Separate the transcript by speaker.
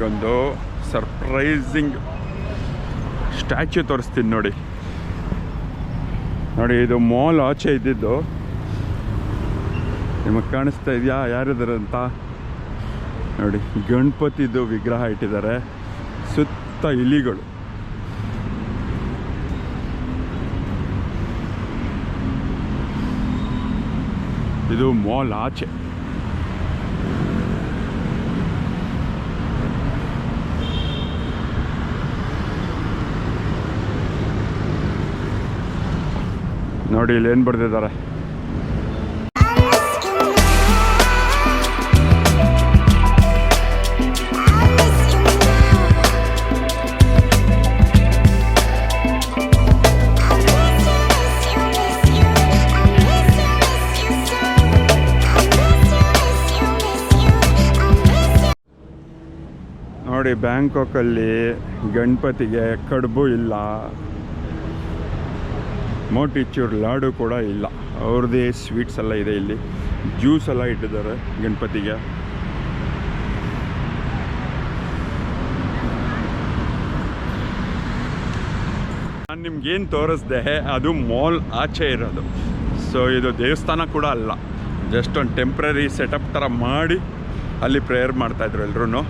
Speaker 1: ನಿಮಗೊಂದು surprising statue ತೋರಿಸ್ತೀನಿ ನೋಡಿ. ಇದು ಮಾಲ್ ಆಚೆ ಇದ್ದಿದ್ದು. ನಿಮಗೆ ಕಾಣಿಸ್ತಾ ಇದೆಯಾ ಯಾರಿದ್ದಾರೆ ಅಂತ ನೋಡಿ. ಗಣಪತಿದು ವಿಗ್ರಹ ಇಟ್ಟಿದ್ದಾರೆ, ಸುತ್ತ ಇಲಿಗಳು. ಇದು ಮಾಲ್ ಆಚೆ. ನೋಡಿ ಇಲ್ಲಿ ಏನು ಬರ್ದಿದ್ದಾರೆ. ನೋಡಿ ಬ್ಯಾಂಕಾಕಲ್ಲಿ ಗಣಪತಿಗೆ ಕಡುಬು ಇಲ್ಲ, ಮೋಟಿಚೂರ್ ಲಾಡು ಕೂಡ ಇಲ್ಲ. ಅವ್ರದ್ದೇ ಸ್ವೀಟ್ಸ್ ಎಲ್ಲ ಇದೆ. ಇಲ್ಲಿ ಜ್ಯೂಸ್ ಎಲ್ಲ ಇಟ್ಟಿದ್ದಾರೆ ಗಣಪತಿಗೆ. ನಾನು ನಿಮ್ಗೇನು ತೋರಿಸ್ದೆ ಅದು ಮಾಲ್ ಆಚೆ ಇರೋದು. ಸೊ ಇದು ದೇವಸ್ಥಾನ ಕೂಡ ಅಲ್ಲ, ಜಸ್ಟ್ ಒಂದು ಟೆಂಪ್ರರಿ ಸೆಟಪ್ ಥರ ಮಾಡಿ ಅಲ್ಲಿ ಪ್ರೇಯರ್ ಮಾಡ್ತಾಯಿದ್ರು ಎಲ್ಲರೂ.